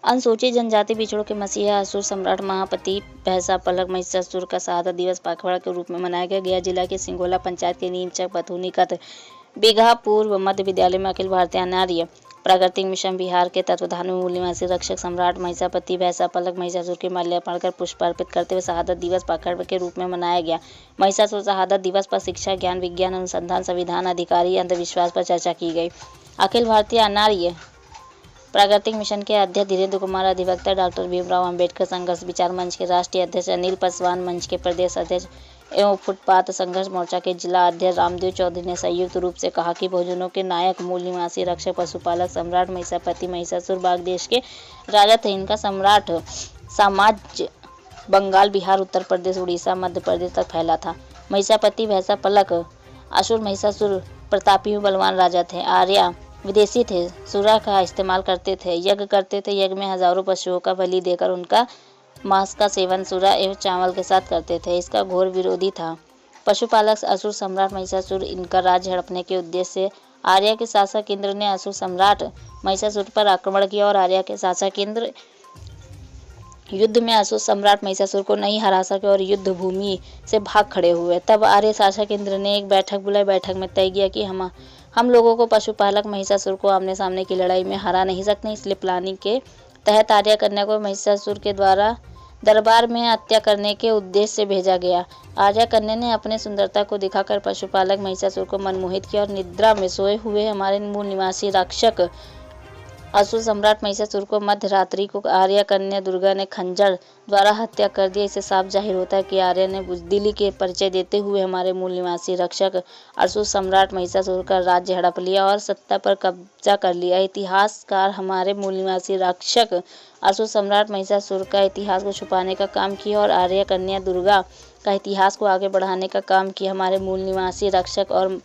अनुसूचित जनजाति पिछड़ों के मसीहा असुर सम्राट महापति भैंसापलक महिषासुर का शहादत दिवस पखवाड़ा के रूप में मनाया गया। गया जिला के सिंगोला पंचायत के नीमचक बथुनी कत बीघा पूर्व मध्य विद्यालय में अखिल भारतीय अनार्य प्राकृतिक मिशन बिहार के तत्वाधान में मूल निवासी रक्षक सम्राट महिषापति भैंसापलक महिषासुर के माल्यार्पण कर पुष्प अर्पित करते हुए शहादत दिवस पखवाड़ा के रूप में मनाया गया। महिषासुर शहादत दिवस पर शिक्षा, ज्ञान, विज्ञान अनुसंधान, संविधान, अधिकारी, अंधविश्वास पर चर्चा की गई। अखिल भारतीय अनार्य प्राकृतिक मिशन के अध्यक्ष धीरेन्द्र कुमार, अधिवक्ता डॉक्टर भीमराव अंबेडकर, संघर्ष विचार मंच के राष्ट्रीय अध्यक्ष अनिल पासवान, मंच के प्रदेश अध्यक्ष एवं फुटपाथ संघर्ष मोर्चा के जिला अध्यक्ष रामदेव चौधरी ने संयुक्त रूप से कहा कि बहुजनों के नायक, मूल निवासी रक्षक, पशुपालक सम्राट महिषापति महिषासुर बाघ देश के राजा थे। इनका सम्राट साम्राज्य बंगाल, बिहार, उत्तर प्रदेश, उड़ीसा, मध्य प्रदेश तक फैला था। महिषापति भैंसापलक असुर महिषासुर प्रतापी बलवान राजा थे। आर्या विदेशी थे, सुरा का इस्तेमाल करते थे, यज्ञ करते थे। यज्ञ में हजारों पशुओं का बलि देकर उनका मांस का सेवन सुरा एवं चावल के साथ करते थे। इसका घोर विरोधी था। पशुपालक असुर सम्राट महिषासुर इनका राज्य हड़पने के उद्देश्य से आर्या के शासक इंद्र ने असुर सम्राट महिषासुर पर आक्रमण किया और आर्या के शासक इंद्र युद्ध में असुर सम्राट महिषासुर को नहीं हरा सके और युद्ध भूमि से भाग खड़े हुए। तब आर्य शासक इंद्र ने एक बैठक बुलाई। बैठक में तय किया कि हम लोगों को पशुपालक महिषासुर को आमने सामने की लड़ाई में हरा नहीं सकते। इसलिए प्लानिंग के तहत आर्या कन्या को महिषासुर के द्वारा दरबार में हत्या करने के उद्देश्य से भेजा गया। आर्या कन्या ने अपने सुंदरता को दिखाकर पशुपालक महिषासुर को मनमोहित किया और निद्रा में सोए हुए हमारे मूल निवासी रक्षक असुर सम्राट महिषासुर को मध्य रात्रि को आर्या कन्या दुर्गा ने खंजर द्वारा हत्या कर दिया। इससे साफ जाहिर होता है कि आर्या ने बुजदिली के परिचय देते हुए हमारे मूल निवासी रक्षक असुर सम्राट महिषासुर का राज्य हड़प लिया और सत्ता पर कब्जा कर लिया। इतिहासकार हमारे मूल निवासी रक्षक असुर सम्राट महिषासुर का इतिहास को छुपाने का काम किया और आर्या कन्या दुर्गा का इतिहास को आगे बढ़ाने का काम किया। हमारे मूल निवासी रक्षक और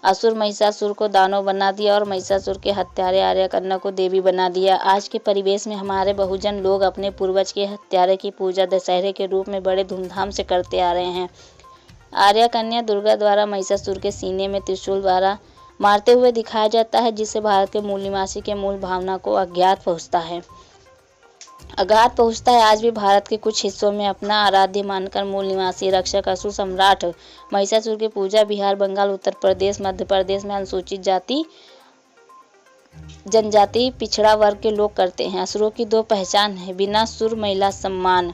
असुर महिषासुर को दानव बना दिया और महिषासुर के हत्यारे आर्या कन्या को देवी बना दिया। आज के परिवेश में हमारे बहुजन लोग अपने पूर्वज के हत्यारे की पूजा दशहरे के रूप में बड़े धूमधाम से करते आ रहे हैं। आर्या कन्या दुर्गा द्वारा महिषासुर के सीने में त्रिशूल द्वारा मारते हुए दिखाया जाता है, जिससे भारत के मूल निवासी के मूल भावना को आघात पहुँचता है। आज भी भारत के कुछ हिस्सों में अपना आराध्य मानकर मूल निवासी रक्षक असुर सम्राट महिषासुर की पूजा बिहार, बंगाल, उत्तर प्रदेश, मध्य प्रदेश में अनुसूचित जनजाति पिछड़ा वर्ग के लोग करते हैं। असुरों की दो पहचान है। बिना सुर महिला सम्मान,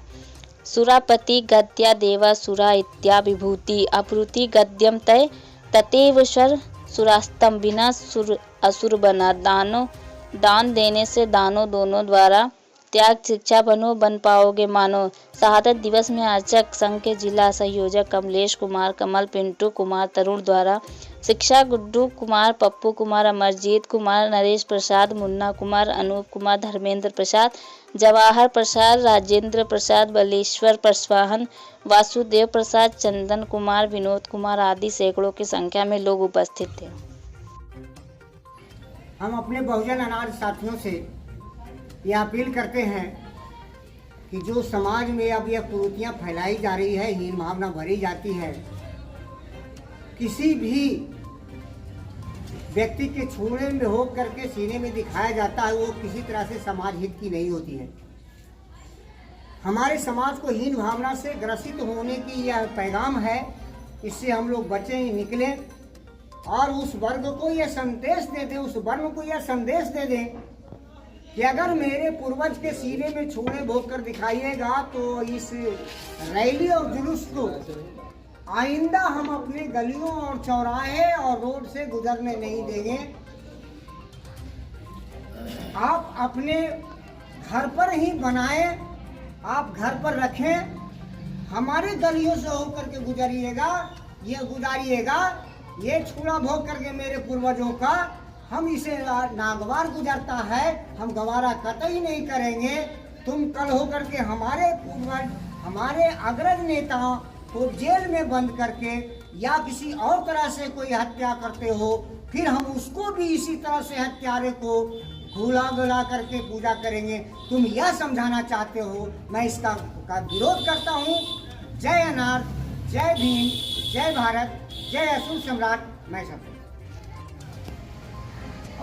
सुरापति गद्या देवा सुरा इत्या विभूति अपरूति गद्यम तय ततेव शर सुरास्तम। बिना सुर असुर बना, दान देने से दानों दोनों द्वारा त्याग शिक्षा बन पाओगे मानो। शहादत दिवस में आरक्षक संघ के जिला संयोजक कमलेश कुमार, कमल, पिंटू कुमार, तरुण द्वारा शिक्षा, गुड्डू कुमार, पप्पू कुमार, अमरजीत कुमार, नरेश प्रसाद, मुन्ना कुमार, अनूप कुमार, धर्मेंद्र प्रसाद, जवाहर प्रसाद, राजेंद्र प्रसाद, बलेश्वर प्रसवाहन, वासुदेव प्रसाद, चंदन कुमार, विनोद कुमार आदि सैकड़ों की संख्या में लोग उपस्थित थे। हम अपने बहुजन अनाज साथियों से यह अपील करते हैं कि जो समाज में अब यह कुरीतियाँ फैलाई जा रही है, हीन भावना भरी जाती है, किसी भी व्यक्ति के छूने में हो करके सीने में दिखाया जाता है, वो किसी तरह से समाज हित की नहीं होती है। हमारे समाज को हीन भावना से ग्रसित होने की यह पैगाम है। इससे हम लोग बचें, निकलें और उस वर्ग को यह संदेश दे दें, उस वर्ग को यह संदेश दे दें कि अगर मेरे पूर्वज के सीने में छूने भोग कर दिखाइएगा तो इस रैली और जुलूस को आइंदा हम अपने गलियों और चौराहे और रोड से गुजरने नहीं देंगे। आप अपने घर पर ही बनाएं, आप घर पर रखें, हमारे गलियों से होकर के गुजरिएगा, ये छूना भोग करके मेरे पूर्वजों का हम इसे नागवार गुजरता है, हम गवारा कतई नहीं करेंगे। तुम कल होकर के हमारे पूर्वज, हमारे अग्रज नेताओं को जेल में बंद करके या किसी और तरह से कोई हत्या करते हो, फिर हम उसको भी इसी तरह से हत्यारे को घुला करके पूजा करेंगे। तुम यह समझाना चाहते हो, मैं इसका विरोध करता हूँ। जय अनार, जय भीम, जय भारत, जय असुर सम्राट महिषासुर।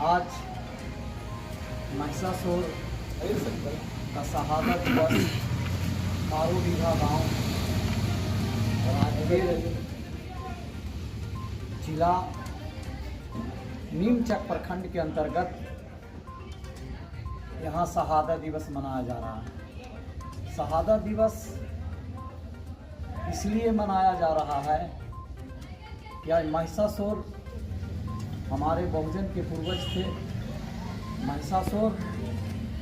आज महिषासुर का शहादत दिवस कारूबिघा गांव राजगीर जिला नीमचक प्रखंड के अंतर्गत यहाँ शहादत दिवस मनाया जा रहा है। शहादत दिवस इसलिए मनाया जा रहा है कि आज महिषासुर हमारे बहुजन के पूर्वज थे। महिषासुर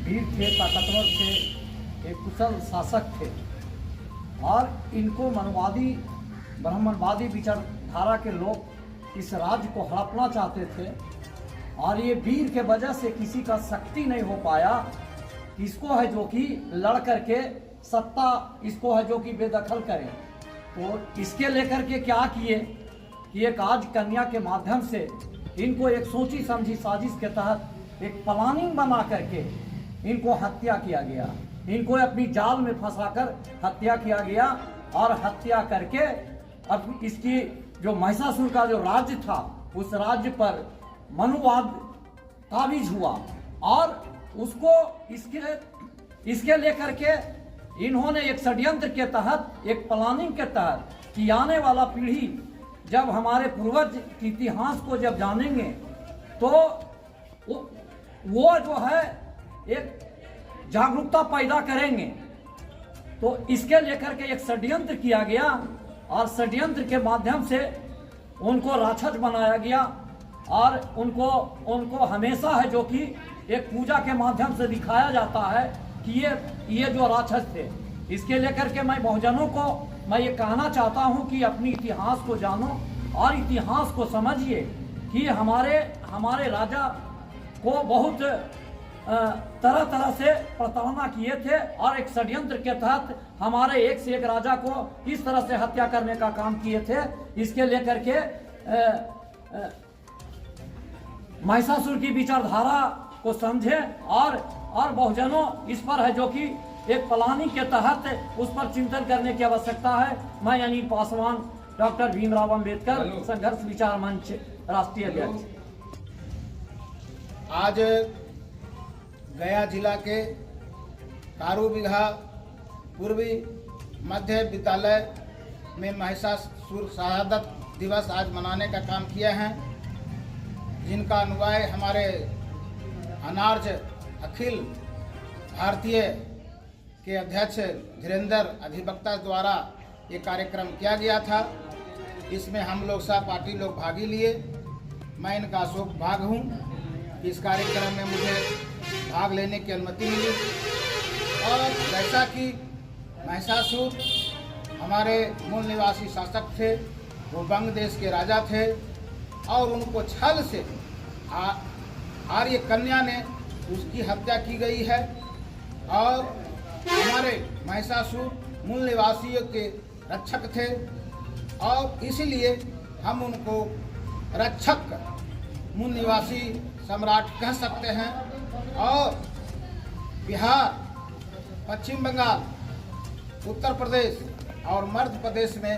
वीर थे, ताकतवर थे, एक कुशल शासक थे और इनको मनवादी ब्राह्मणवादी विचारधारा के लोग इस राज्य को हड़पना चाहते थे और ये वीर के वजह से किसी का शक्ति नहीं हो पाया। इसको है जो कि लड़ करके सत्ता इसको है जो कि बेदखल करे। तो इसके लेकर के क्या किए कि एक आज कन्या के माध्यम से इनको एक सोची समझी साजिश के तहत एक प्लानिंग बना करके इनको हत्या किया गया। इनको अपनी जाल में फंसाकर हत्या किया गया और हत्या करके अब इसकी जो महिषासुर का जो राज्य था उस राज्य पर मनुवाद काबिज हुआ और उसको इसके लेकर के इन्होंने एक षड्यंत्र के तहत एक प्लानिंग के तहत कि आने वाला पीढ़ी जब हमारे पूर्वज के इतिहास को जब जानेंगे तो वो जो है एक जागरूकता पैदा करेंगे। तो इसके लेकर के एक षड्यंत्र किया गया और षड्यंत्र के माध्यम से उनको राक्षस बनाया गया और उनको हमेशा है जो कि एक पूजा के माध्यम से दिखाया जाता है कि ये जो राक्षस थे। इसके लेकर के मैं बहुजनों को मैं ये कहना चाहता हूँ कि अपनी इतिहास को जानो और इतिहास को समझिए कि हमारे राजा को बहुत तरह तरह से प्रताड़ना किए थे और एक षड्यंत्र के तहत हमारे एक से एक राजा को किस तरह से हत्या करने का काम किए थे। इसके लेकर के महिषासुर की विचारधारा को समझे और बहुजनों इस पर है जो कि एक प्लानिंग के तहत उस पर चिंतन करने की आवश्यकता है। मैं अनिल पासवान, डॉक्टर भीमराव अंबेडकर संघर्ष विचार मंच राष्ट्रीय अध्यक्ष। आज गया जिला के कारूबिघा पूर्वी मध्य विद्यालय में महिषासुर शहादत दिवस आज मनाने का काम किया है, जिनका अनुयायी हमारे अनार्ज अखिल भारतीय के अध्यक्ष धीरेन्द्र अधिवक्ता द्वारा ये कार्यक्रम किया गया था। इसमें हम लोग सहपाठी लोग भागी लिए। मैं इनका अशोक भाग हूँ। इस कार्यक्रम में मुझे भाग लेने की अनुमति मिली और जैसा कि महिषासुर हमारे मूल निवासी शासक थे, वो बंग देश के राजा थे और उनको छल से आर्य कन्या ने उसकी हत्या की गई है और हमारे महिषासुर मूल निवासियों के रक्षक थे और इसीलिए हम उनको रक्षक मूल निवासी सम्राट कह सकते हैं। और बिहार, पश्चिम बंगाल, उत्तर प्रदेश और मध्य प्रदेश में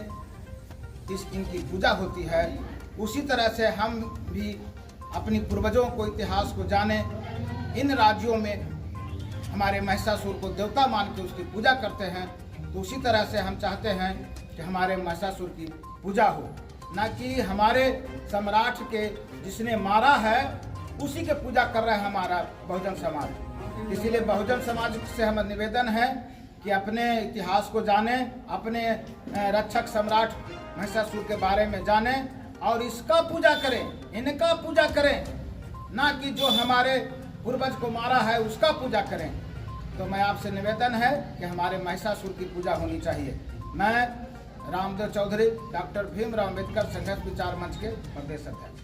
इनकी पूजा होती है। उसी तरह से हम भी अपनी पूर्वजों को इतिहास को जाने। इन राज्यों में हमारे महिषासुर को देवता मान के उसकी पूजा करते हैं, तो उसी तरह से हम चाहते हैं कि हमारे महिषासुर की पूजा हो, ना कि हमारे सम्राट के जिसने मारा है उसी के पूजा कर रहा है हमारा बहुजन समाज। इसीलिए बहुजन समाज से हमारा निवेदन है कि अपने इतिहास को जाने, अपने रक्षक सम्राट महिषासुर के बारे में जाने और इसका पूजा करें, इनका पूजा करें, ना कि जो हमारे पूर्वज को मारा है उसका पूजा करें। तो मैं आपसे निवेदन है कि हमारे महिषासुर की पूजा होनी चाहिए। मैं रामदेव चौधरी, डॉक्टर भीमराव अंबेडकर संघर्ष विचार मंच के प्रदेश अध्यक्ष।